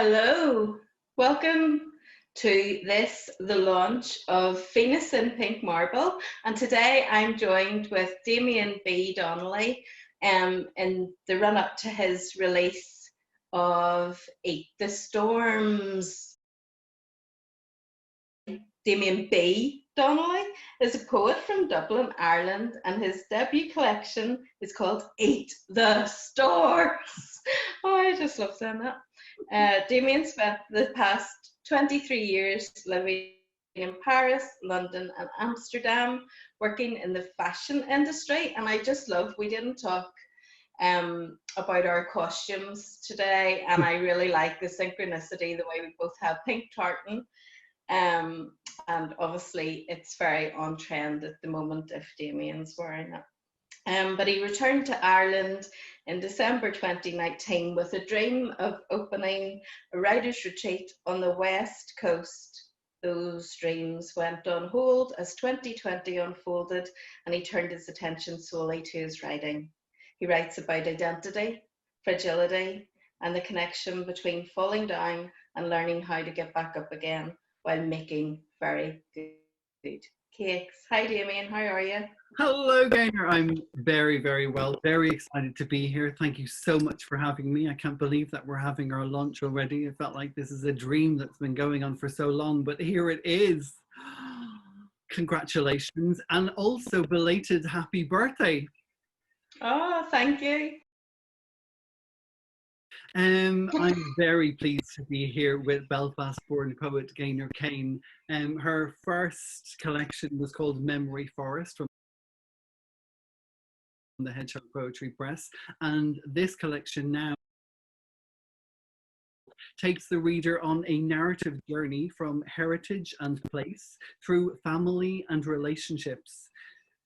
Hello, welcome to the launch of Venus in Pink Marble. And today I'm joined with Damien B Donnelly in the run up to his release of Eat the Storms. Damien B Donnelly is a poet from Dublin, Ireland, and his debut collection is called Eat the Storms. Oh, I just love saying that. Damien spent the past 23 years living in Paris, London, and Amsterdam, working in the fashion industry. And I just love, we didn't talk about our costumes today, and I really like the synchronicity, the way we both have pink tartan. And obviously it's very on trend at the moment if Damien's wearing it. But he returned to Ireland in December 2019 with a dream of opening a writer's retreat on the West Coast. Those dreams went on hold as 2020 unfolded, and he turned his attention solely to his writing. He writes about identity, fragility, and the connection between falling down and learning how to get back up again while making very good cakes. Hi Damien, how are you? Hello Gaynor, I'm very, very well, very excited to be here. Thank you so much for having me. I can't believe that we're having our launch already. It felt like this is a dream that's been going on for so long, but here it is. Congratulations, and also belated happy birthday. Oh, thank you. I'm very pleased to be here with Belfast-born poet Gaynor Kane. Her first collection was called Memory Forest from the Hedgehog Poetry Press, and this collection now takes the reader on a narrative journey from heritage and place through family and relationships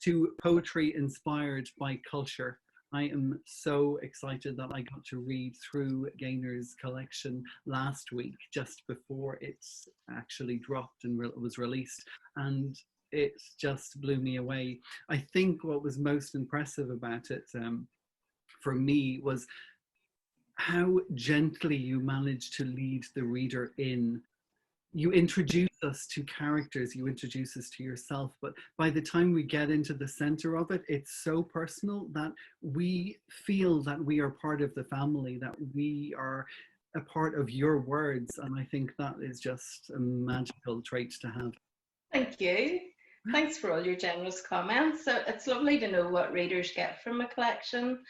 to poetry inspired by culture. I am so excited that I got to read through Gaynor's collection last week, just before it actually dropped and was released, and it just blew me away. I think what was most impressive about it for me was how gently you managed to lead the reader in. You introduce us to characters, you introduce us to yourself, but by the time we get into the center of it, it's so personal that we feel that we are part of the family, that we are a part of your words. And I think that is just a magical trait to have. Thank you. Thanks for all your generous comments. So it's lovely to know what readers get from a collection.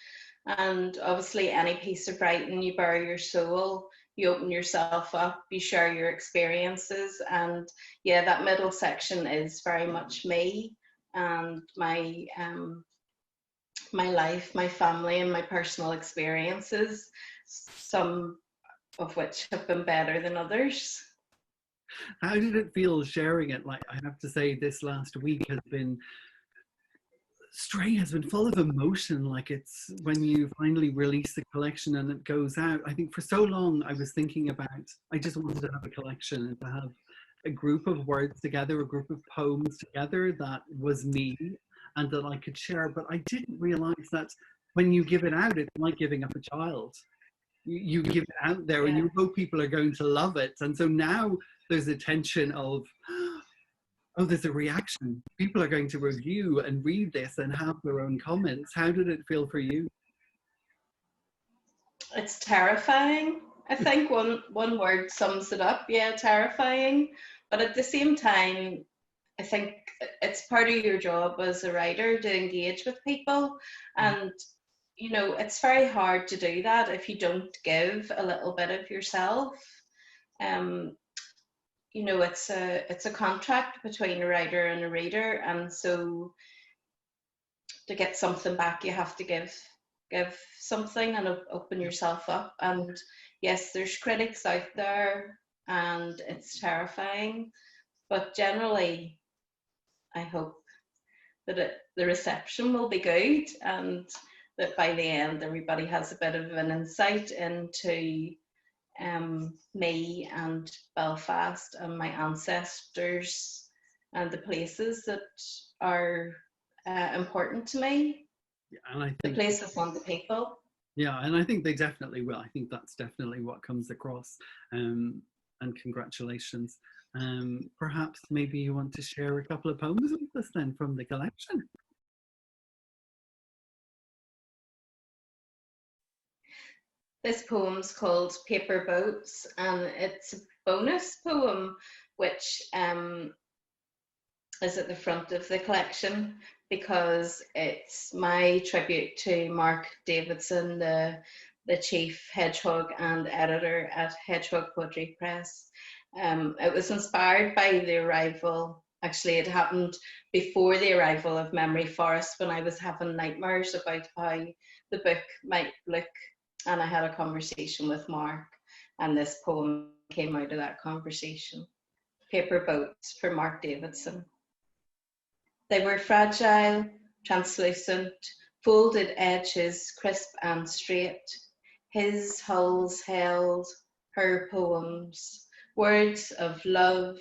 And obviously any piece of writing, you bare your soul, you open yourself up, you share your experiences. And yeah, that middle section is very much me and my life, my family, and my personal experiences, some of which have been better than others. How did it feel sharing it? Like, I have to say, this last week has been full of emotion. Like, it's when you finally release the collection and it goes out. I think for so long I was thinking about, I just wanted to have a collection and to have a group of words together, a group of poems together that was me and that I could share. But I didn't realize that when you give it out, it's like giving up a child. You give it out there, and you hope people are going to love it. And so now there's a tension of, oh, there's a reaction. People are going to review and read this and have their own comments. How did it feel for you? It's terrifying. I think one word sums it up. Yeah, terrifying. But at the same time, I think it's part of your job as a writer to engage with people. And, you know, it's very hard to do that if you don't give a little bit of yourself. You know, it's a contract between a writer and a reader, and so to get something back, you have to give something and open yourself up. And yes, there's critics out there, and it's terrifying, but generally, I hope that the reception will be good, and that by the end, everybody has a bit of an insight into me and Belfast and my ancestors and the places that are important to me. And I think the places and the people. Yeah, and I think they definitely will. I think that's definitely what comes across. And congratulations. Perhaps maybe you want to share a couple of poems with us then from the collection. This poem's called Paper Boats, and it's a bonus poem which is at the front of the collection because it's my tribute to Mark Davidson, the chief hedgehog and editor at Hedgehog Poetry Press. It was inspired by the arrival, actually it happened before the arrival of Memory Forest, when I was having nightmares about how the book might look, and I had a conversation with Mark, and this poem came out of that conversation. Paper Boats for Mark Davidson. They were fragile, translucent, folded edges crisp and straight. His hulls held her poems, words of love,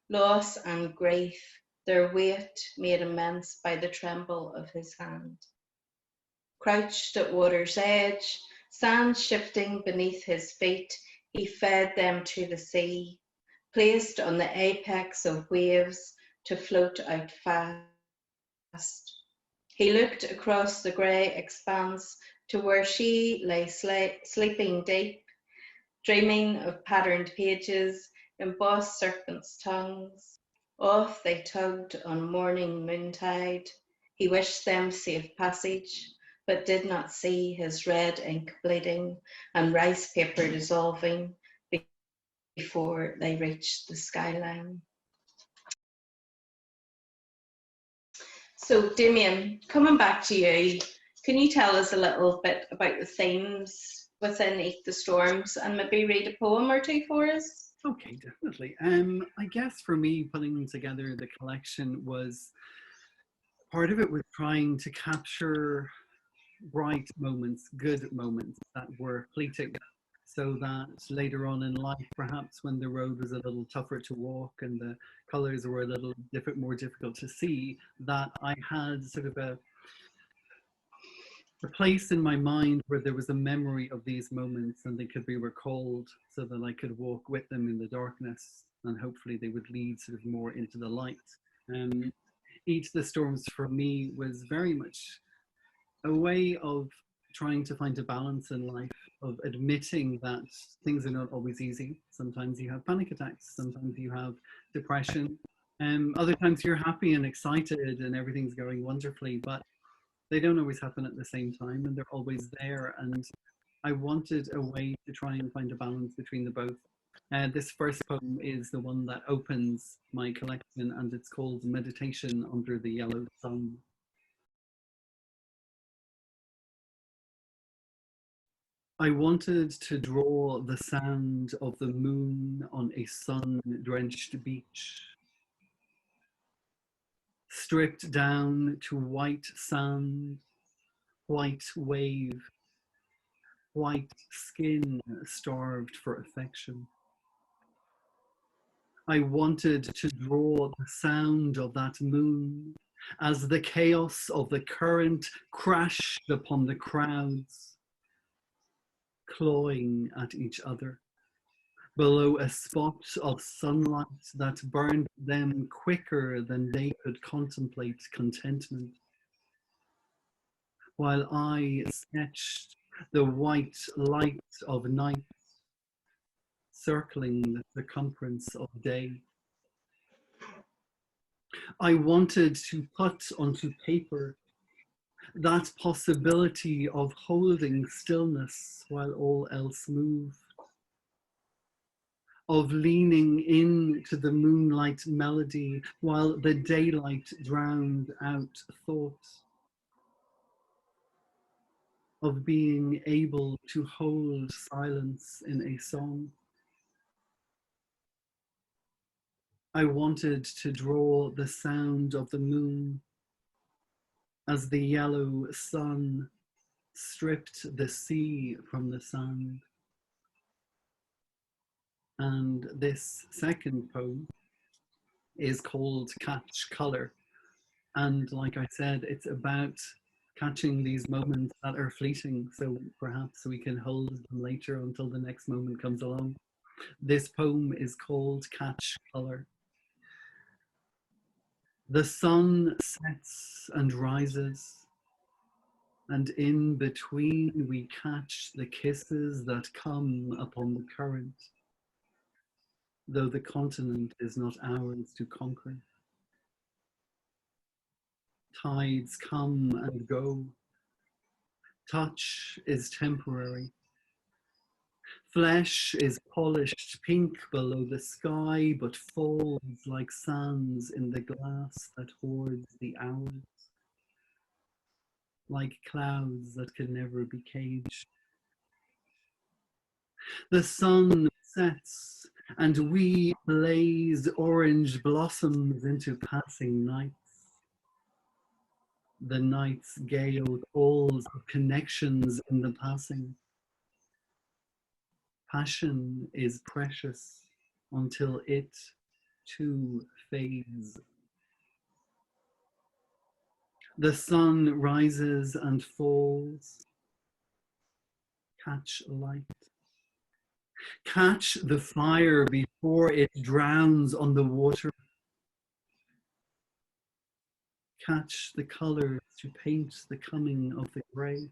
loss and grief, their weight made immense by the tremble of his hand. Crouched at water's edge, sand shifting beneath his feet, he fed them to the sea, placed on the apex of waves to float out fast. He looked across the grey expanse to where she lay sleeping deep, dreaming of patterned pages, embossed serpents' tongues. Off they tugged on morning noontide. He wished them safe passage, but did not see his red ink bleeding and rice paper dissolving before they reached the skyline. So, Damien, coming back to you, can you tell us a little bit about the themes within Eat the Storms and maybe read a poem or two for us? Okay, definitely. I guess for me, putting together the collection was part of it was trying to capture bright moments, good moments that were fleeting, so that later on in life, perhaps when the road was a little tougher to walk and the colors were a little more difficult to see, that I had sort of a place in my mind where there was a memory of these moments and they could be recalled so that I could walk with them in the darkness and hopefully they would lead sort of more into the light. Each of the Storms for me was very much a way of trying to find a balance in life, of admitting that things are not always easy. Sometimes you have panic attacks, sometimes you have depression, other times you're happy and excited and everything's going wonderfully, but they don't always happen at the same time and they're always there. And I wanted a way to try and find a balance between the both. This first poem is the one that opens my collection and it's called Meditation Under the Yellow Sun. I wanted to draw the sand of the moon on a sun-drenched beach, stripped down to white sand, white wave, white skin starved for affection. I wanted to draw the sound of that moon as the chaos of the current crashed upon the crowds, clawing at each other, below a spot of sunlight that burned them quicker than they could contemplate contentment. While I sketched the white light of night circling the circumference of day. I wanted to put onto paper that possibility of holding stillness while all else moved, of leaning into the moonlight melody while the daylight drowned out thoughts, of being able to hold silence in a song. I wanted to draw the sound of the moon as the yellow sun stripped the sea from the sand. And this second poem is called Catch Colour. And like I said, it's about catching these moments that are fleeting, so perhaps we can hold them later until the next moment comes along. This poem is called Catch Colour. The sun sets and rises, and in between we catch the kisses that come upon the current, though the continent is not ours to conquer. Tides come and go. Touch is temporary. Flesh is polished pink below the sky, but falls like sands in the glass that hoards the hours, like clouds that can never be caged. The sun sets, and we blaze orange blossoms into passing nights. The night's gale calls of connections in the passing. Passion is precious until it too fades. The sun rises and falls. Catch light. Catch the fire before it drowns on the water. Catch the colours to paint the coming of the grey,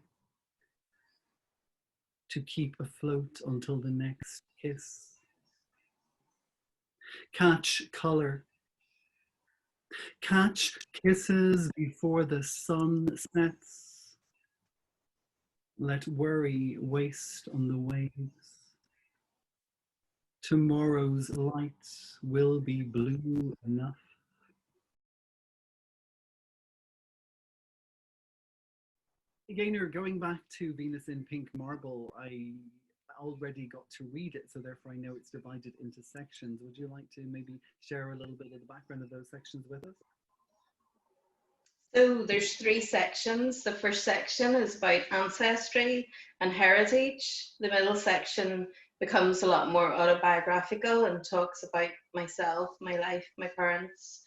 to keep afloat until the next kiss. Catch colour. Catch kisses before the sun sets. Let worry waste on the waves. Tomorrow's light will be blue enough. Again, going back to Venus in Pink Marble, I already got to read it, so therefore I know it's divided into sections. Would you like to maybe share a little bit of the background of those sections with us? So there's 3 sections. The first section is about ancestry and heritage. The middle section becomes a lot more autobiographical and talks about myself, my life, my parents,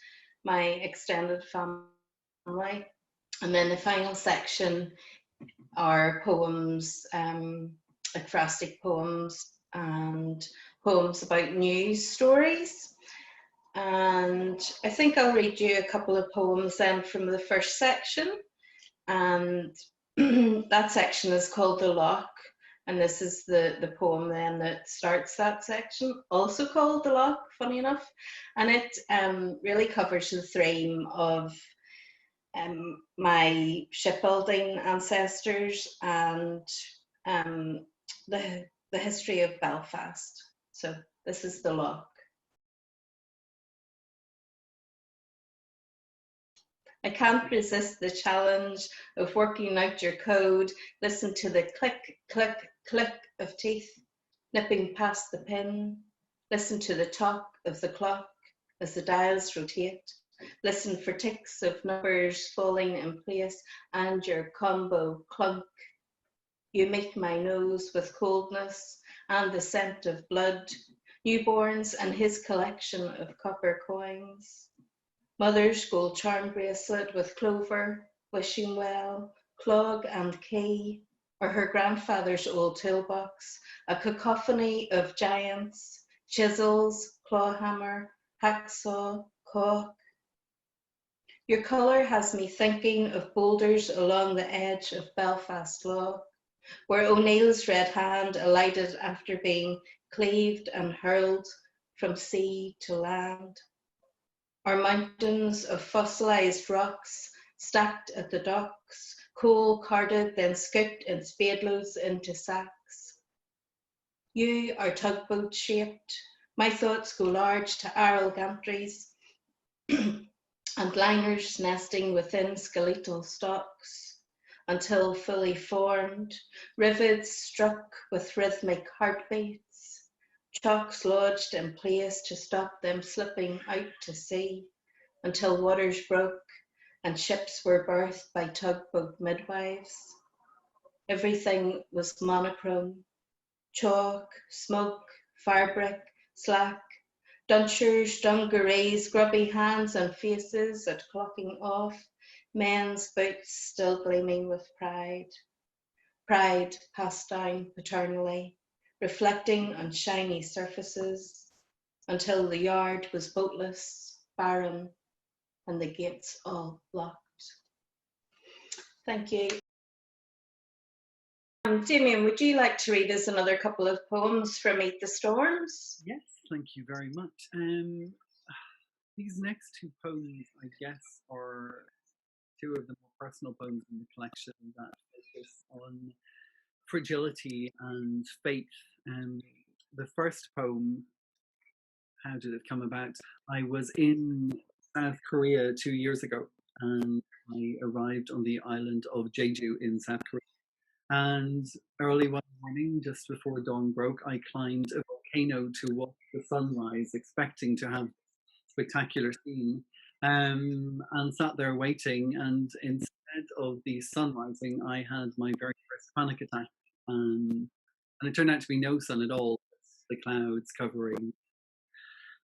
my extended family. And then the final section are poems, ekphrastic poems and poems about news stories. And I think I'll read you a couple of poems then from the first section. And that section is called The Lock. And this is the poem then that starts that section, also called The Lock, funny enough. And it really covers the theme of my shipbuilding ancestors and the history of Belfast. So this is The Lock. I can't resist the challenge of working out your code. Listen to the click, click, click of teeth nipping past the pin. Listen to the talk of the clock as the dials rotate. Listen for ticks of numbers falling in place and your combo clunk. You make my nose with coldness and the scent of blood, newborns and his collection of copper coins. Mother's gold charm bracelet with clover, wishing well, clog and key, or her grandfather's old toolbox, a cacophony of giants, chisels, clawhammer, hacksaw, caulk. Your colour has me thinking of boulders along the edge of Belfast Lough, where O'Neill's red hand alighted after being cleaved and hurled from sea to land. Or mountains of fossilised rocks stacked at the docks, coal carted, then scooped in spadeloads into sacks. You are tugboat shaped. My thoughts go large to Aral gantries and liners nesting within skeletal stocks until fully formed, rivets struck with rhythmic heartbeats, chocks lodged in place to stop them slipping out to sea until waters broke and ships were birthed by tugboat midwives. Everything was monochrome, chalk, smoke, fabric, slack, dunchers, dungarees, grubby hands and faces at clocking off, men's boots still gleaming with pride, pride passed down paternally, reflecting on shiny surfaces, until the yard was boatless, barren, and the gates all locked. Thank you. Damien, would you like to read us another couple of poems from Meet the Storms? Yes, thank you very much. These next two poems, I guess, are two of the more personal poems in the collection that focus on fragility and faith. The first poem, how did it come about? I was in South Korea 2 years ago, and I arrived on the island of Jeju in South Korea. And early one morning, just before dawn broke, I climbed a volcano to watch the sunrise, expecting to have a spectacular scene, and sat there waiting. And instead of the sun rising, I had my very first panic attack. And it turned out to be no sun at all, the clouds covering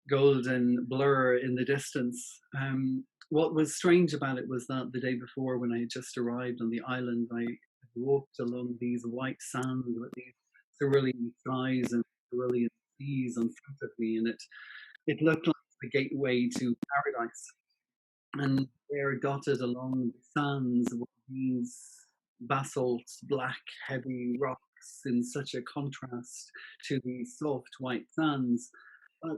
golden blur in the distance. What was strange about it was that the day before, when I had just arrived on the island, I walked along these white sands with these cerulean skies and cerulean seas in front of me, and it looked like the gateway to paradise. And there, dotted along the sands, were these basalt, black, heavy rocks in such a contrast to the soft white sands. But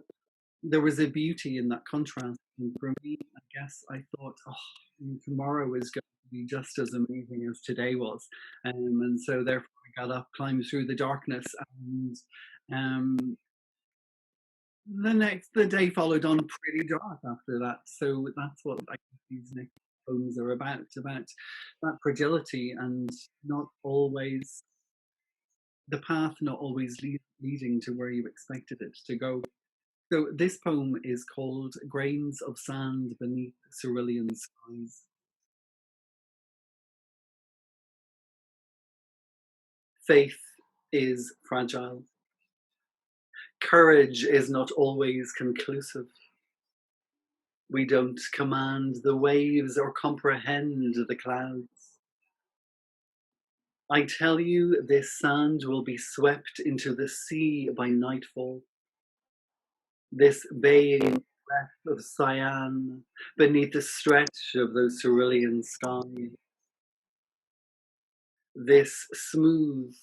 there was a beauty in that contrast. And for me, I guess I thought, oh, tomorrow is going to be just as amazing as today was. And so therefore I got up, climbed through the darkness, and the day followed on pretty dark after that. So that's what I think these next poems are about that fragility, and not always the path, not always leading to where you expected it to go. So this poem is called Grains of Sand Beneath Cerulean Skies. Faith is fragile. Courage is not always conclusive. We don't command the waves or comprehend the clouds. I tell you, this sand will be swept into the sea by nightfall. This baying breath of cyan beneath the stretch of those cerulean skies. This smooth,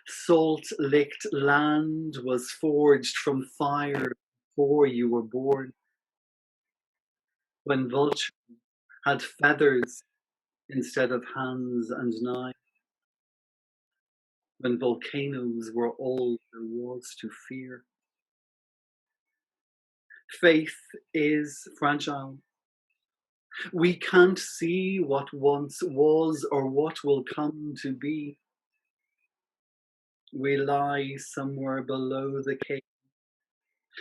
salt-licked land was forged from fire before you were born. When vultures had feathers instead of hands and knives. When volcanoes were all there was to fear. Faith is fragile. We can't see what once was or what will come to be. We lie somewhere below the cave,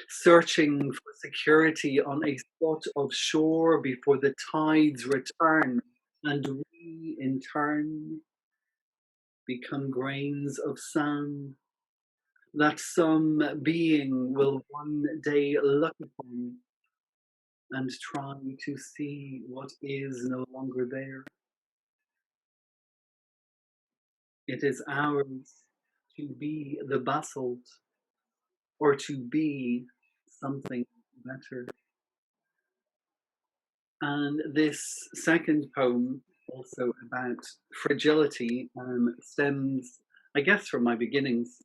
searching for security on a spot of shore before the tides return, and we in turn become grains of sand that some being will one day look upon and try to see what is no longer there. It is ours to be the basalt or to be something better. And this second poem, also about fragility, stems, I guess, from my beginnings.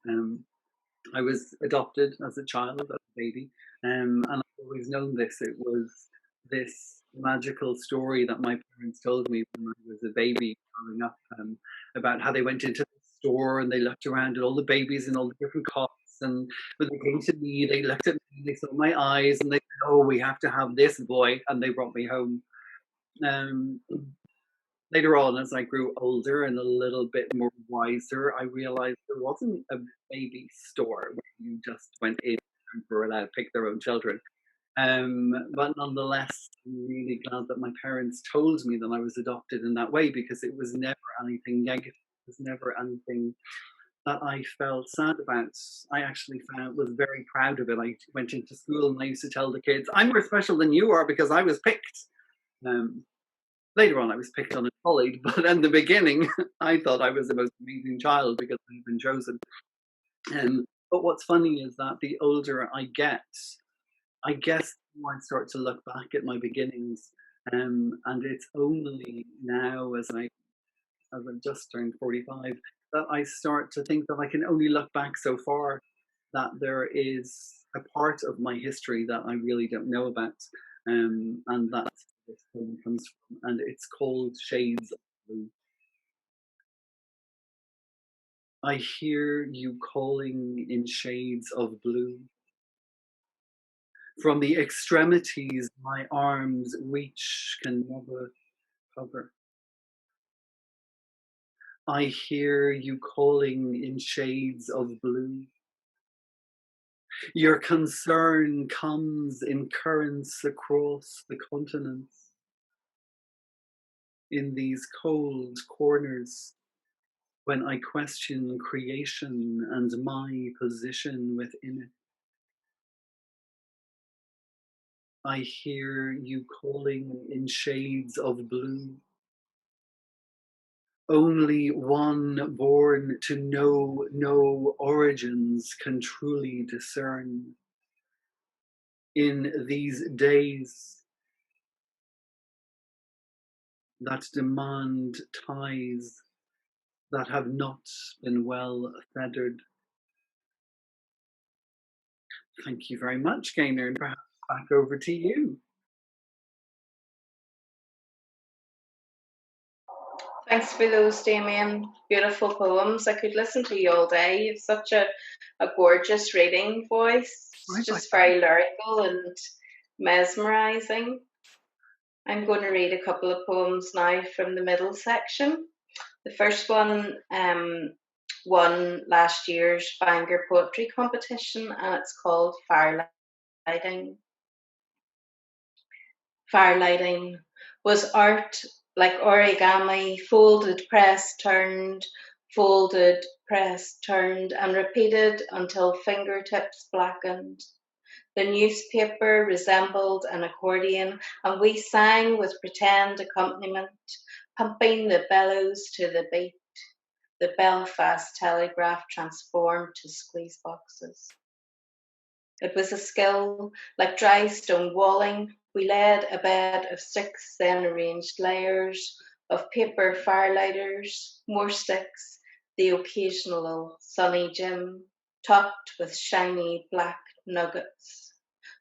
I was adopted as a child, as a baby, and I've always known this. It was this magical story that my parents told me when I was a baby growing up, about how they went into the store and they looked around at all the babies in all the different cots. And when they came to me, they looked at me, they saw my eyes, and they said, "Oh, we have to have this boy," and they brought me home. Um, Later on, as I grew older and a little bit more wiser, I realized there wasn't a baby store where you just went in and were allowed to pick their own children. But nonetheless, I'm really glad that my parents told me that I was adopted in that way, because it was never anything negative. It was never anything that I felt sad about. I actually was very proud of it. I went into school and I used to tell the kids, "I'm more special than you are because I was picked." Later on, I was picked on and bullied, but in the beginning, I thought I was the most amazing child because I'd been chosen. But what's funny is that the older I get, I guess I start to look back at my beginnings, and it's only now as I've just turned 45 that I start to think that I can only look back so far, that there is a part of my history that I really don't know about, and that's where this poem comes from, and it's called Shades of Blue. I hear you calling in shades of blue. From the extremities my arms reach can never cover. I hear you calling in shades of blue. Your concern comes in currents across the continents. In these cold corners, when I question creation and my position within it, I hear you calling in shades of blue. Only one born to know no origins can truly discern. In these days that demand ties that have not been well feathered. Thank you very much, Gaynor, and perhaps back over to you. Thanks for those, Damien. Beautiful poems. I could listen to you all day. You've such a gorgeous reading voice. It's just very lyrical and mesmerising. I'm going to read a couple of poems now from the middle section. The first one won last year's Bangor Poetry Competition, and it's called Firelighting. Firelighting was art like origami, folded, pressed, turned, folded, pressed, turned, and repeated until fingertips blackened. The newspaper resembled an accordion, and we sang with pretend accompaniment, pumping the bellows to the beat. The Belfast Telegraph transformed to squeeze boxes. It was a skill like dry stone walling. We laid a bed of sticks, then arranged layers of paper firelighters, more sticks, the occasional sunny gem, topped with shiny black nuggets.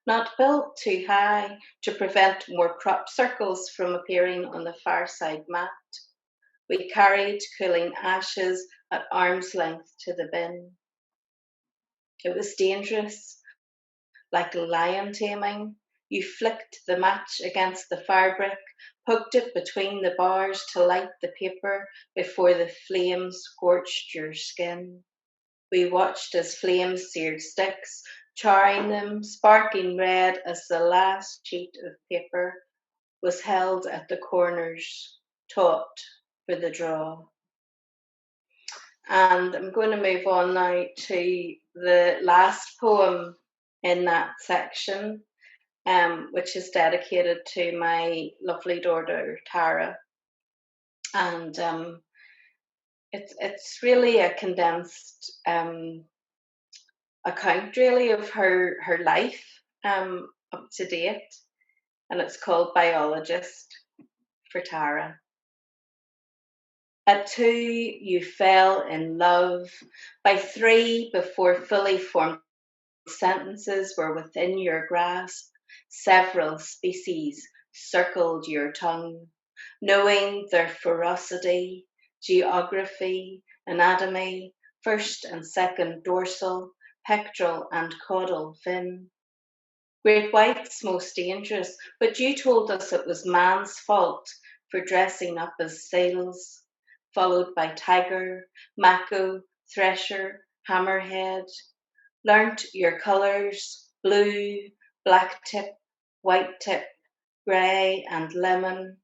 Not built too high to prevent more crop circles from appearing on the fireside mat. We carried cooling ashes at arm's length to the bin. It was dangerous, like lion taming. You flicked the match against the fabric, poked it between the bars to light the paper before the flames scorched your skin. We watched as flames seared sticks, charring them, sparking red as the last sheet of paper was held at the corners, taut for the draw. And I'm going to move on now to the last poem in that section, which is dedicated to my lovely daughter Tara. And it's really a condensed account, really, of her life up to date, and it's called Biologist for Tara. At 2, you fell in love. By 3, before fully formed sentences were within your grasp, several species circled your tongue, knowing their ferocity, geography, anatomy, first and second dorsal, pectoral and caudal fin. Great whites most dangerous, but you told us it was man's fault for dressing up as sails, followed by tiger, mako, thresher, hammerhead. Learnt your colours, blue, black tip, white tip, grey and lemon.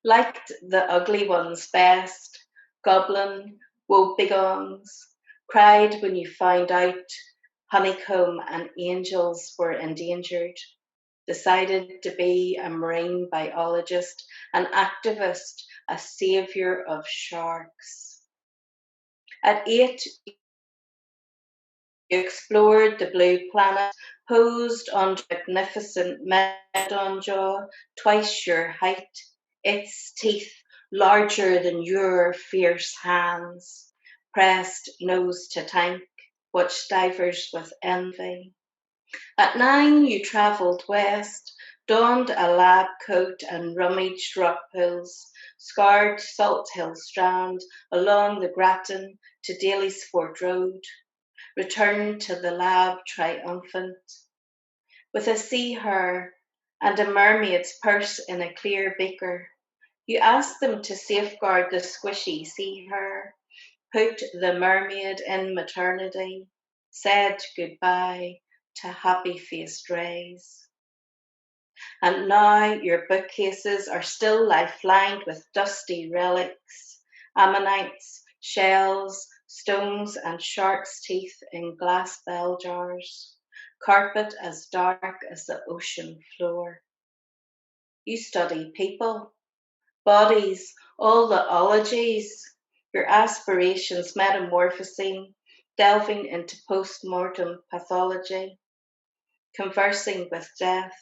Liked the ugly ones best, goblin, wobegones. Cried when you found out honeycomb and angels were endangered. decided to be a marine biologist, an activist, a savior of sharks. At 8, you explored the blue planet, posed on magnificent megalodon jaw, twice your height, its teeth larger than your fierce hands, pressed nose to tank, watched divers with envy. At 9, you travelled west, donned a lab coat and rummaged rock pools, scoured Salt Hill Strand along the Grattan to Dalysport Road, returned to the lab triumphant, with a sea hare and a mermaid's purse in a clear beaker. You asked them to safeguard the squishy sea hare, put the mermaid in maternity, said goodbye to happy-faced rays. And now your bookcases are still life-lined with dusty relics, ammonites, shells, stones and shark's teeth in glass bell jars, carpet as dark as the ocean floor. You study people, bodies, all the ologies, your aspirations metamorphosing, delving into post-mortem pathology, conversing with death,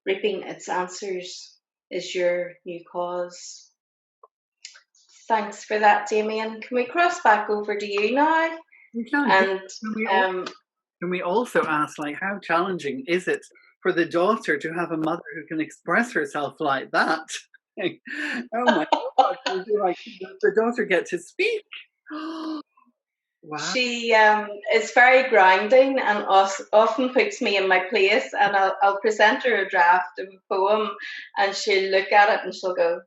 reaping its answers is your new cause. Thanks for that, Damien. Can we cross back over to you now? We can. And Can we also ask, like, how challenging is it for the daughter to have a mother who can express herself like that? Oh my God! Like, the daughter get to speak. Wow. She is very grounding and often puts me in my place, and I'll present her a draft of a poem and she'll look at it and she'll go,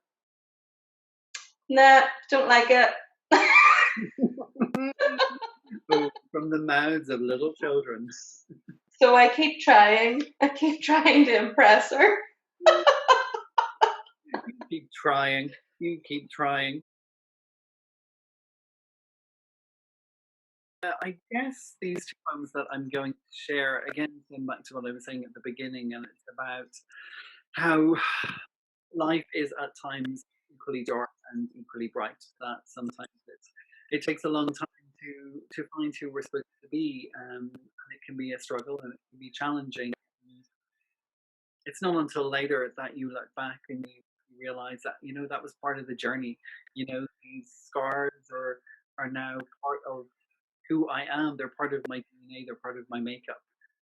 "Nah, don't like it." Oh, from the mouths of little children. So I keep trying to impress her. You keep trying. I guess these two poems that I'm going to share, again, going back to what I was saying at the beginning, and it's about how life is at times equally dark and equally bright, that sometimes it takes a long time to find who we're supposed to be, and it can be a struggle and it can be challenging. It's not until later that you look back and you realize that, you know, that was part of the journey. You know, these scars are now part of who I am. They're part of my DNA. They're part of my makeup.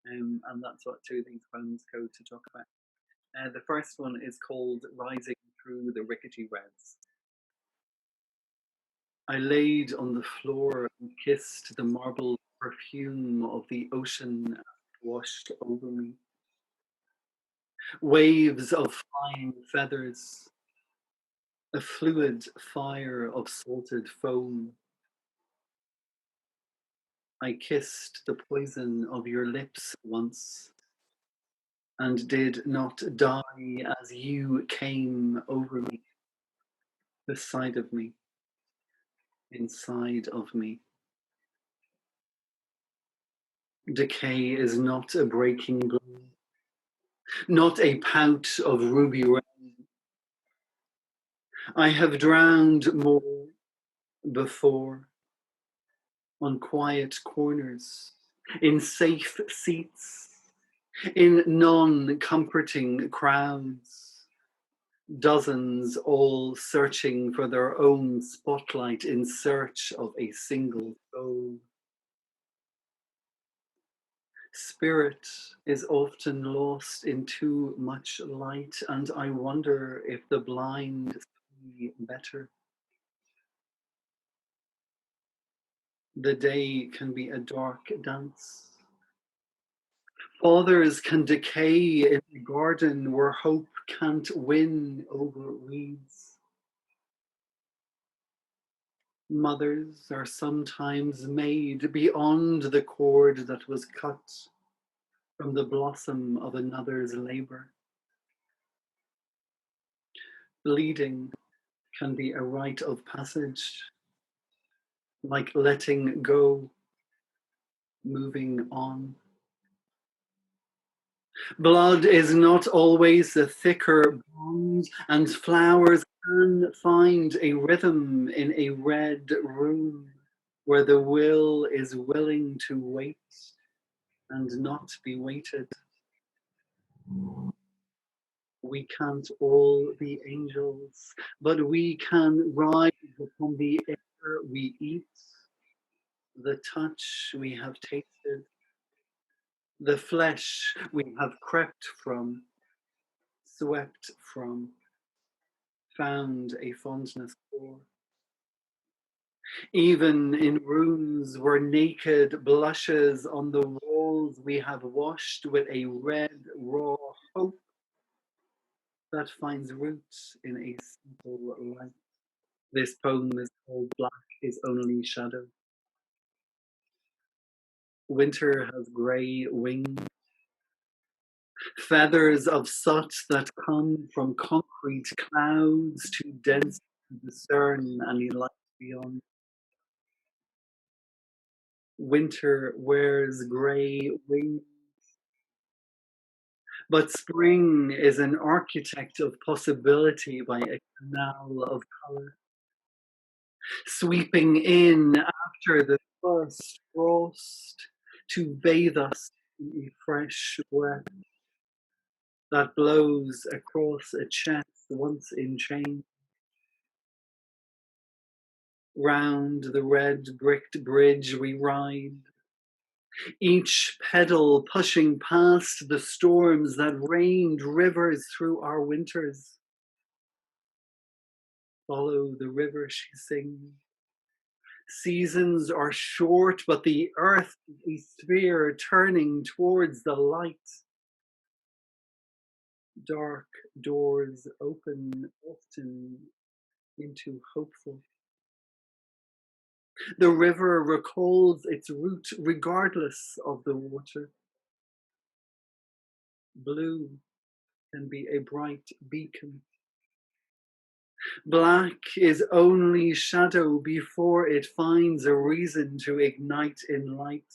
And that's what two of these poems go to talk about. The first one is called Rising Through the Rickety Reds. I laid on the floor and kissed the marble perfume of the ocean washed over me. Waves of flying feathers, a fluid fire of salted foam. I kissed the poison of your lips once and did not die as you came over me, beside of me, inside of me. Decay is not a breaking blow, not a pout of ruby rain. I have drowned more before, on quiet corners, in safe seats, in non-comforting crowds, dozens all searching for their own spotlight in search of a single soul. Spirit is often lost in too much light, and I wonder if the blind see better. The day can be a dark dance. Fathers can decay in the garden where hope can't win over weeds. Mothers are sometimes made beyond the cord that was cut from the blossom of another's labor. Bleeding can be a rite of passage, like letting go, moving on. Blood is not always the thicker bond, and flowers can find a rhythm in a red room where the will is willing to wait and not be waited. We can't all be angels, but we can rise upon the air we eat, the touch we have tasted, the flesh we have crept from, swept from, found a fondness for. Even in rooms where naked blushes on the walls we have washed with a red raw hope that finds roots in a simple light. This poem is called Black is Only Shadow. Winter has grey wings, feathers of soot that come from concrete clouds too dense to discern any light beyond. Winter wears grey wings, but spring is an architect of possibility by a canal of colour, sweeping in after the first frost to bathe us in a fresh breath that blows across a chest once in chains. Round the red bricked bridge we ride, each pedal pushing past the storms that rained rivers through our winters. Follow the river, she sings. Seasons are short, but the earth is a sphere turning towards the light. Dark doors open often into hopeful. The river recalls its route regardless of the water. Blue can be a bright beacon. Black is only shadow before it finds a reason to ignite in light.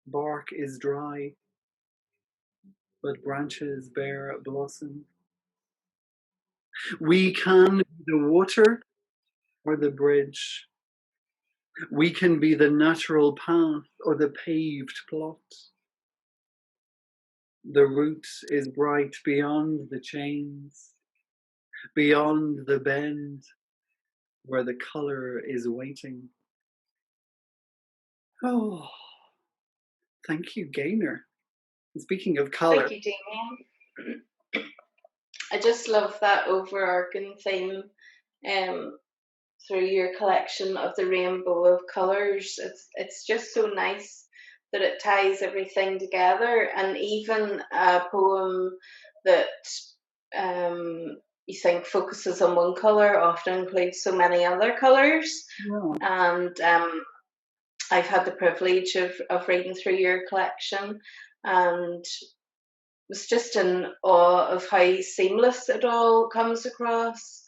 Bark is dry, but branches bear blossom. We can be the water or the bridge. We can be the natural path or the paved plot. The route is bright beyond the chains, beyond the bend, where the colour is waiting. Oh, thank you, Gaynor. Speaking of colour. Thank you, Damien. I just love that overarching theme through your collection of the rainbow of colours. It's just so nice that it ties everything together, and even a poem that you think focuses on one colour often includes so many other colours. Yeah. And I've had the privilege of reading through your collection, and was just in awe of how seamless it all comes across,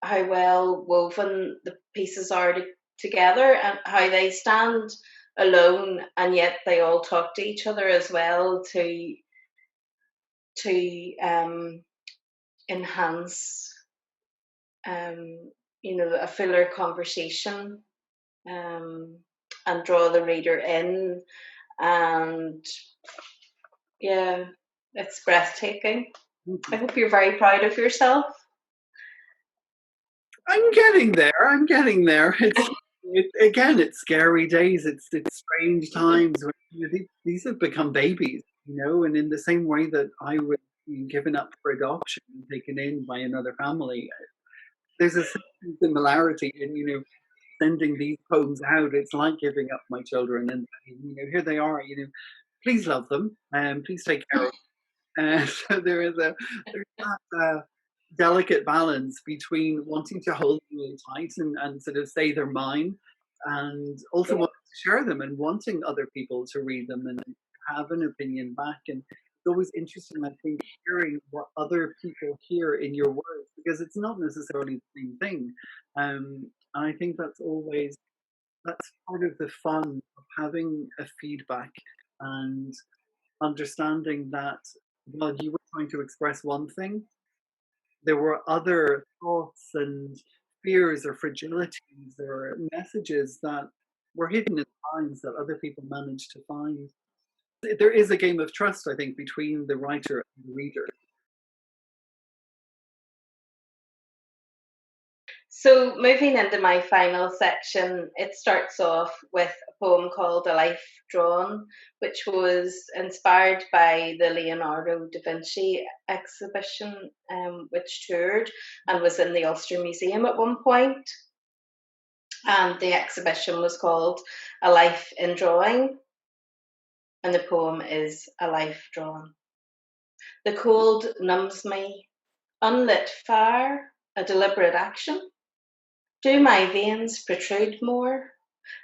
how well woven the pieces are together, and how they stand alone and yet they all talk to each other as well to enhance a fuller conversation, and draw the reader in. And yeah, it's breathtaking. I hope you're very proud of yourself. I'm getting there. It's scary days. It's strange times. When, these have become babies, and in the same way that I was given up for adoption and taken in by another family, there's a similarity in, sending these poems out. It's like giving up my children, and here they are. Please love them, and please take care of them. So there's that delicate balance between wanting to hold them really tight and sort of say they're mine, and also wanting to share them and wanting other people to read them and have an opinion back. And it's always interesting, I think, hearing what other people hear in your words, because it's not necessarily the same thing. And I think that's always that's part of the fun of having a feedback and understanding that while you were trying to express one thing, there were other thoughts and fears or fragilities or messages that were hidden in lines that other people managed to find. There is a game of trust, I think, between the writer and the reader. So, moving into my final section, it starts off with a poem called A Life Drawn, which was inspired by the Leonardo da Vinci exhibition, which toured and was in the Ulster Museum at one point. And the exhibition was called A Life in Drawing, and the poem is A Life Drawn. The cold numbs me, unlit fire, a deliberate action. Do my veins protrude more?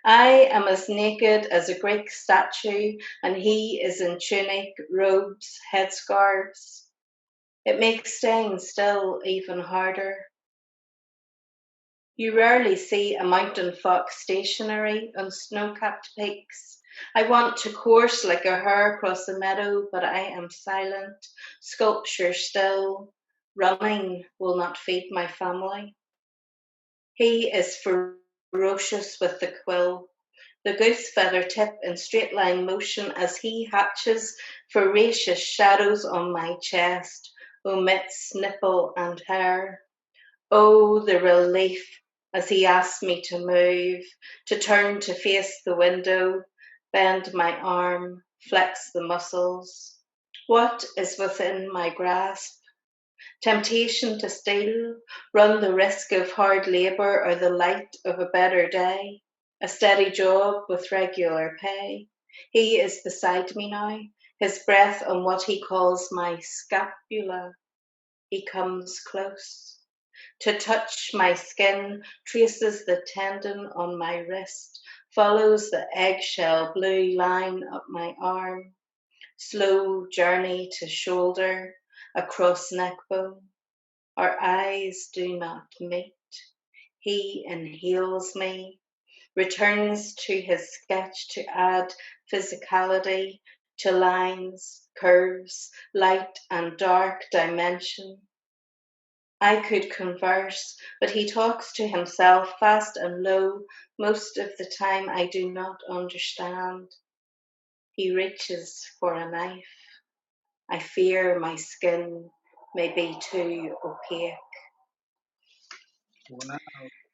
I am as naked as a Greek statue, and he is in tunic, robes, headscarves. It makes staying still even harder. You rarely see a mountain fox stationary on snow-capped peaks. I want to course like a hare across a meadow, but I am silent, sculpture still. Running will not feed my family. He is ferocious with the quill, the goose feather tip in straight line motion as he hatches voracious shadows on my chest, omits nipple and hair. Oh, the relief as he asks me to move, to turn to face the window, bend my arm, flex the muscles. What is within my grasp? Temptation to steal, run the risk of hard labour or the light of a better day, a steady job with regular pay. He is beside me now, his breath on what he calls my scapula. He comes close. To touch my skin, traces the tendon on my wrist, follows the eggshell blue line up my arm, slow journey to shoulder, across neck bone. Our eyes do not meet. He inhales me, returns to his sketch to add physicality to lines, curves, light and dark dimension. I could converse, but he talks to himself fast and low. Most of the time, I do not understand. He reaches for a knife. I fear my skin may be too opaque. Wow.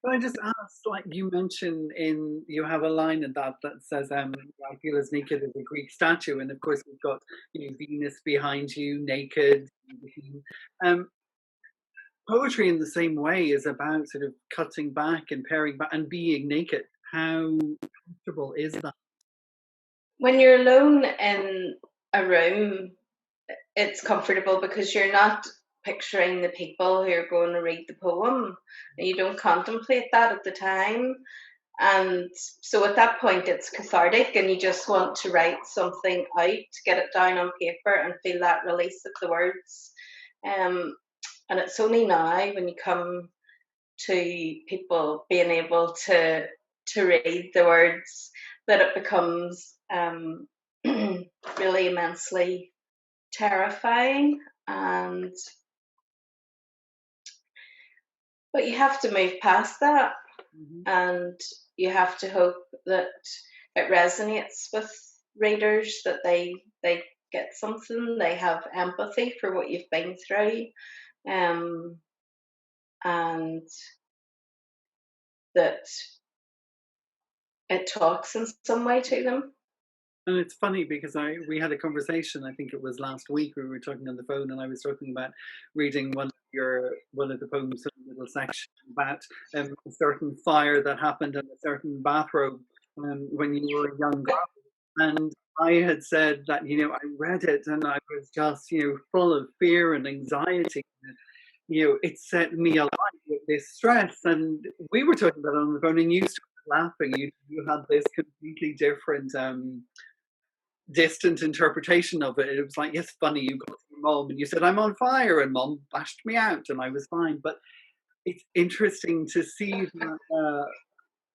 Can I just ask, like you mentioned you have a line in that says, I feel as naked as a Greek statue. And of course, we've got, Venus behind you, naked. Um, Poetry in the same way is about sort of cutting back and paring back and being naked. How comfortable is that? When you're alone in a room, it's comfortable because you're not picturing the people who are going to read the poem, and you don't contemplate that at the time. And so at that point, it's cathartic, and you just want to write something out, get it down on paper, and feel that release of the words. And it's only now when you come to people being able to read the words that it becomes really immensely terrifying. And but you have to move past that, and you have to hope that it resonates with readers, that they get something, they have empathy for what you've been through, and that it talks in some way to them. And it's funny because we had a conversation, I think it was last week, we were talking on the phone, and I was talking about reading one of the poems in a little section about a certain fire that happened in a certain bathrobe when you were a young girl. And I had said that, I read it and I was just, full of fear and anxiety. It set me alight with this stress. And we were talking about it on the phone, and you started laughing. You had this completely different distant interpretation of it. It was like, yes, funny, you got to your mom and you said, I'm on fire, and mom bashed me out and I was fine. But it's interesting to see that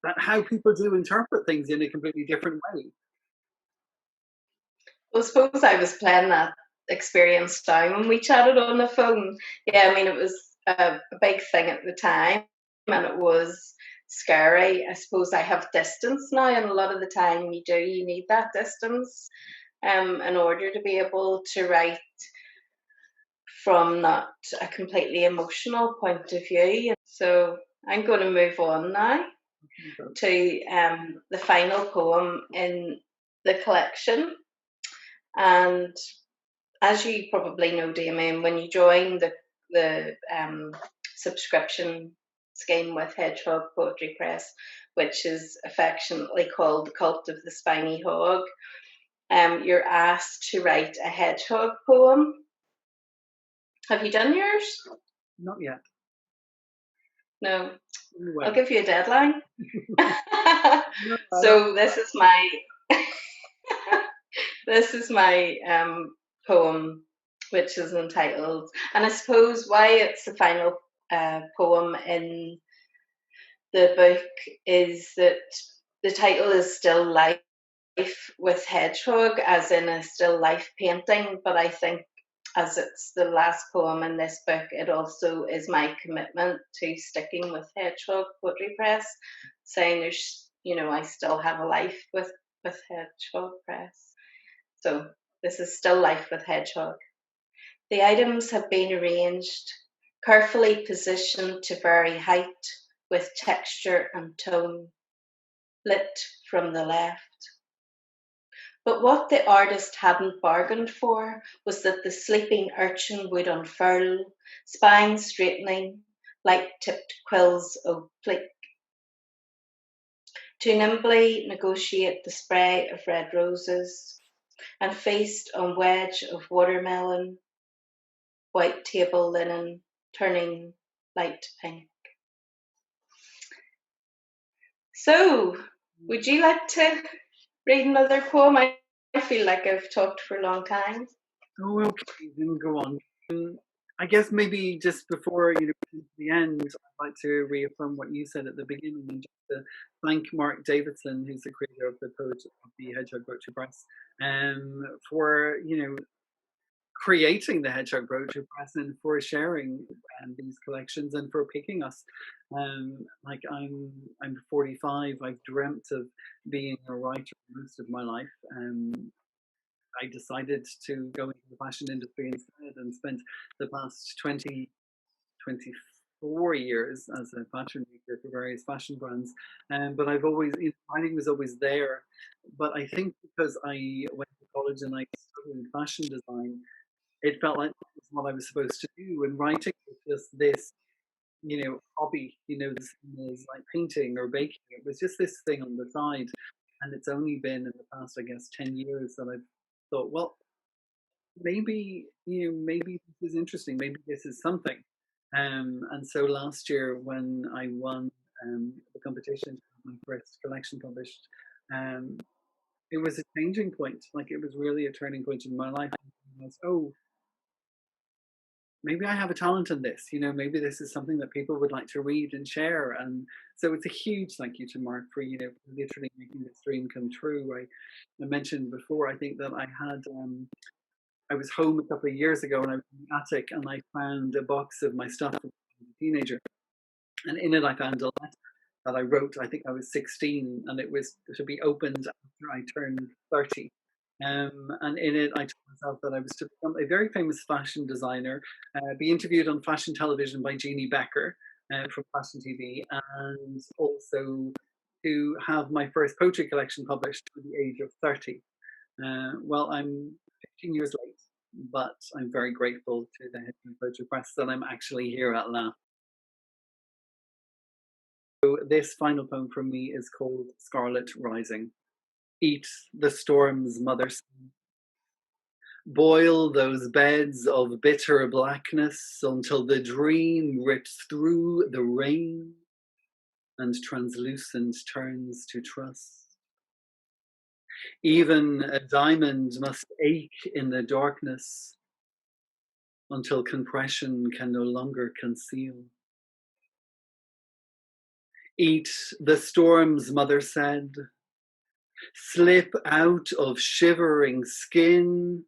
that how people do interpret things in a completely different way. Well, I suppose I was playing that experience down when we chatted on the phone. Yeah, I mean, it was a big thing at the time, and it was scary. I suppose I have distance now, and a lot of the time you need that distance in order to be able to write from not a completely emotional point of view. So I'm going to move on now to the final poem in the collection. And as you probably know, Damien, when you join the subscription scheme with Hedgehog Poetry Press, which is affectionately called the Cult of the Spiny Hog, you're asked to write a hedgehog poem. Have you done yours? Not yet. No. Anyway. I'll give you a deadline. So this is my poem, which is entitled, and I suppose why it's the final poem in the book is that the title is Still Life with Hedgehog, as in a still life painting, but I think as it's the last poem in this book, it also is my commitment to sticking with Hedgehog Poetry Press, saying there's, I still have a life with Hedgehog Press. So this is Still Life with Hedgehog. The items have been arranged, carefully positioned to vary height with texture and tone, lit from the left. But what the artist hadn't bargained for was that the sleeping urchin would unfurl, spine straightening, like tipped quills oblique, to nimbly negotiate the spray of red roses, and feast on wedge of watermelon, white table linen turning light pink. So, would you like to read another poem? I feel like I've talked for a long time. Oh, okay, then go on. I guess maybe just before the end, I'd like to reaffirm what you said at the beginning, and just to thank Mark Davidson, who's the creator of the Hedgehog Poetry Press, for creating the Hedgehog Poetry Press and for sharing these collections and for picking us. Like I'm 45. I've dreamt of being a writer most of my life. I decided to go into the fashion industry instead and spent the past 24 years as a fashion maker for various fashion brands. But I've always, writing was always there. But I think because I went to college and I studied fashion design, it felt like that was what I was supposed to do. And writing was just this, hobby, the same as like painting or baking. It was just this thing on the side. And it's only been in the past, I guess, 10 years that I've thought, well, maybe maybe this is interesting, maybe this is something. And so last year when I won the competition to have my first collection published, it was a changing point. Like, it was really a turning point in my life. I was, oh, maybe I have a talent in this, maybe this is something that people would like to read and share. And so it's a huge thank you to Mark for, literally making this dream come true. I mentioned before, I think that I was home a couple of years ago and I was in the attic and I found a box of my stuff as a teenager. And in it I found a letter that I wrote, I think I was 16, and it was to be opened after I turned 30. And in it, I told myself that I was to become a very famous fashion designer, be interviewed on fashion television by Jeannie Becker from Fashion TV, and also to have my first poetry collection published at the age of 30. Well, I'm 15 years late, but I'm very grateful to the Hedgehog Poetry Press that I'm actually here at last. So this final poem from me is called Scarlet Rising. Eat the storm's mother sun. Boil those beds of bitter blackness until the dream rips through the rain and translucent turns to trust. Even a diamond must ache in the darkness until compression can no longer conceal. Eat the storms, mother said. Slip out of shivering skin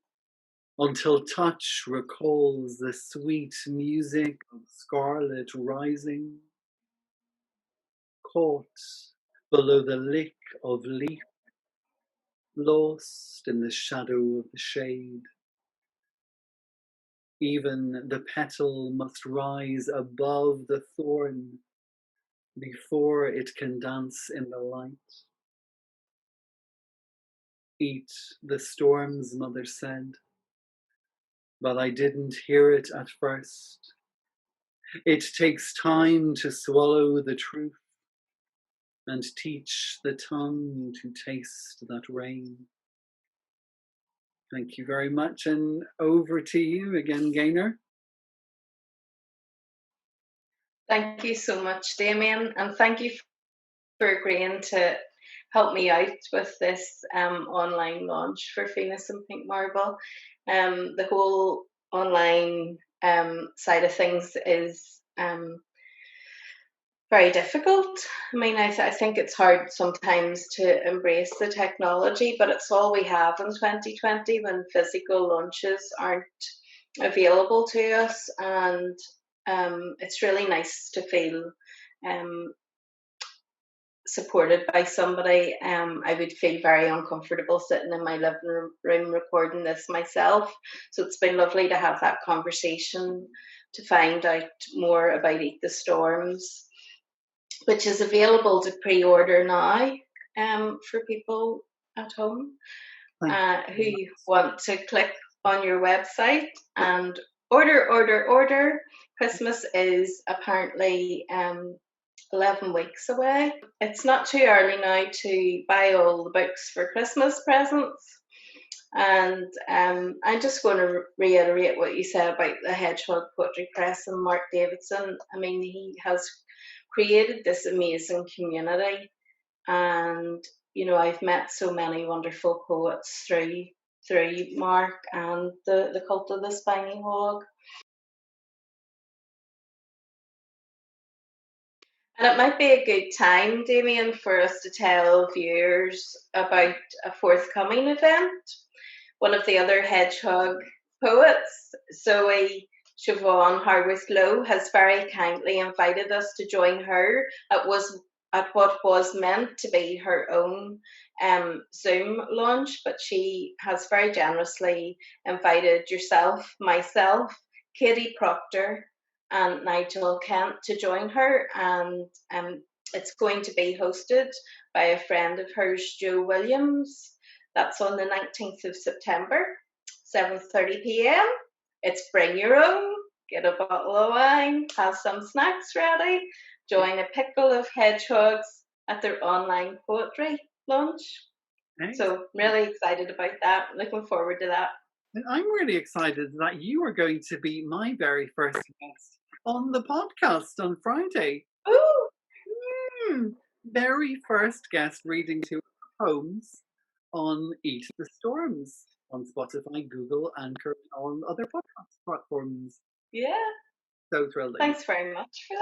until touch recalls the sweet music of scarlet rising, caught below the lick of leaf, lost in the shadow of the shade. Even the petal must rise above the thorn before it can dance in the light. Eat the storms, mother said, but I didn't hear it at first. It takes time to swallow the truth and teach the tongue to taste that rain. Thank you very much, and over to you again, Gaynor. Thank you so much, Damien, and thank you for agreeing to help me out with this online launch for Venus and Pink Marble. The whole online side of things is very difficult. I mean, I think it's hard sometimes to embrace the technology, but it's all we have in 2020 when physical launches aren't available to us, and it's really nice to feel supported by somebody. I would feel very uncomfortable sitting in my living room recording this myself. So it's been lovely to have that conversation, to find out more about Eat the Storms, which is available to pre-order now for people at home who want to click on your website and order. Christmas is apparently 11 weeks away. It's not too early now to buy all the books for Christmas presents. And I'm just going to reiterate what you said about the Hedgehog Poetry Press and Mark Davidson. I mean, he has created this amazing community, and you know, I've met so many wonderful poets through Mark and the Cult of the Spiny Hog. And it might be a good time, Damien, for us to tell viewers about a forthcoming event. One of the other Hedgehog poets, Zoe Siobhan Harworth Lowe, has very kindly invited us to join her at what was meant to be her own Zoom launch, but she has very generously invited yourself, myself, Katie Proctor, and Nigel Kent to join her, and it's going to be hosted by a friend of hers, Jo Williams. That's on the 19th of September, 7:30 p.m. It's bring your own, get a bottle of wine, have some snacks ready, join a pickle of hedgehogs at their online poetry launch. Nice. So really excited about that, looking forward to that. And I'm really excited that you are going to be my very first guest on the podcast on Friday. Ooh! Very first guest reading two poems on Eat the Storms on Spotify, Google, Anchor, and on other podcast platforms. Yeah. So thrilled. Thanks very much for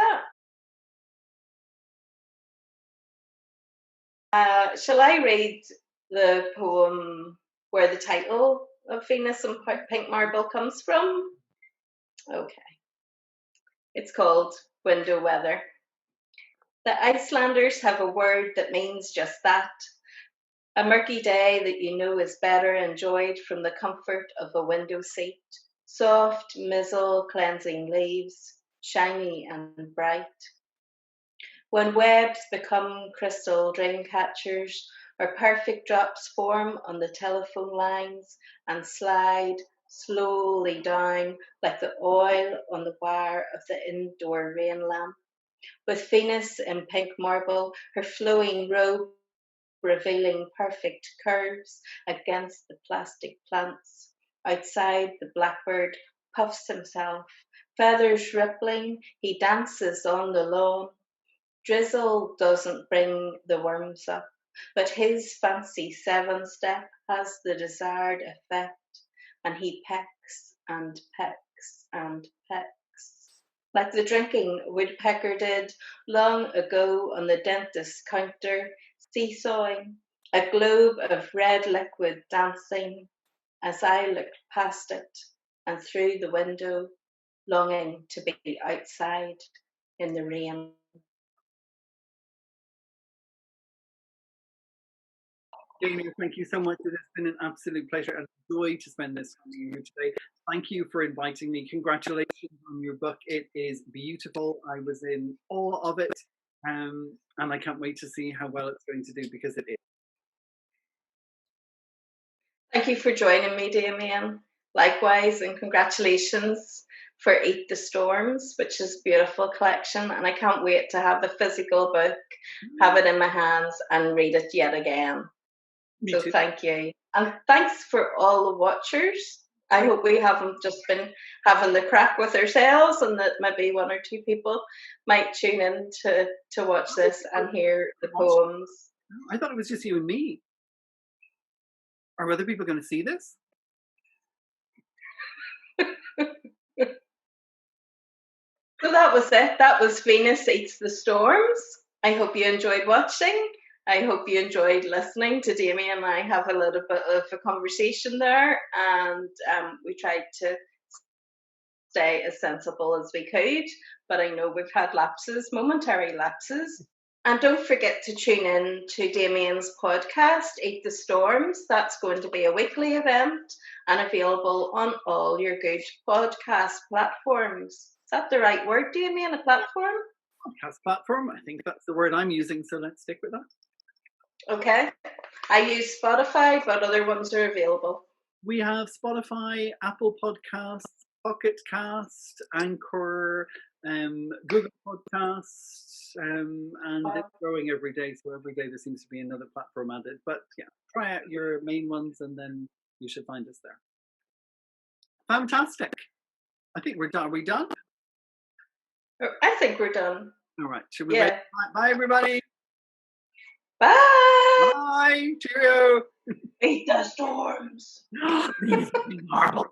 that. Shall I read the poem where the title of Venus and Pink Marble comes from? Okay. It's called Window Weather. The Icelanders have a word that means just that. A murky day that you know is better enjoyed from the comfort of a window seat. Soft, missile cleansing leaves, shiny and bright. When webs become crystal dream catchers, or perfect drops form on the telephone lines and slide slowly down like the oil on the wire of the indoor rain lamp. With Venus in pink marble, her flowing robe revealing perfect curves against the plastic plants. Outside, the blackbird puffs himself, feathers rippling, he dances on the lawn. Drizzle doesn't bring the worms up, but his fancy seven-step has the desired effect, and he pecks and pecks and pecks. like the drinking woodpecker did long ago on the dentist's counter, seesawing, a globe of red liquid dancing as I looked past it and through the window, longing to be outside in the rain. Damien, thank you so much. It has been an absolute pleasure and joy to spend this time with you today. Thank you for inviting me. Congratulations on your book. It is beautiful. I was in awe of it, and I can't wait to see how well it's going to do, because it is. Thank you for joining me, Damien. Likewise, and congratulations for Eat the Storms, which is a beautiful collection. And I can't wait to have the physical book, have it in my hands, and read it yet again. Me so too. Thank you. And thanks for all the watchers. I hope we haven't just been having the crack with ourselves, and that maybe one or two people might tune in to watch this and hear the poems. I thought it was just you and me. Are other people going to see this? So that was it. That was Venus Eats the Storms. I hope you enjoyed watching. I hope you enjoyed listening to Damien and I have a little bit of a conversation there, and we tried to stay as sensible as we could, but I know we've had lapses, momentary lapses. And don't forget to tune in to Damien's podcast, Eat the Storms. That's going to be a weekly event and available on all your good podcast platforms. Is that the right word, Damien, a platform? Podcast platform. I think that's the word I'm using, so let's stick with that. Okay. I use Spotify, but other ones are available. We have Spotify, Apple Podcasts, Pocket Cast, Anchor, Google Podcasts, and it's growing every day. So every day there seems to be another platform added. But yeah, try out your main ones and then you should find us there. Fantastic. I think we're done. Are we done? I think we're done. All right. Should we wait? Bye, everybody. Bye. Bye. Cheerio. Eat the storms. These are horrible.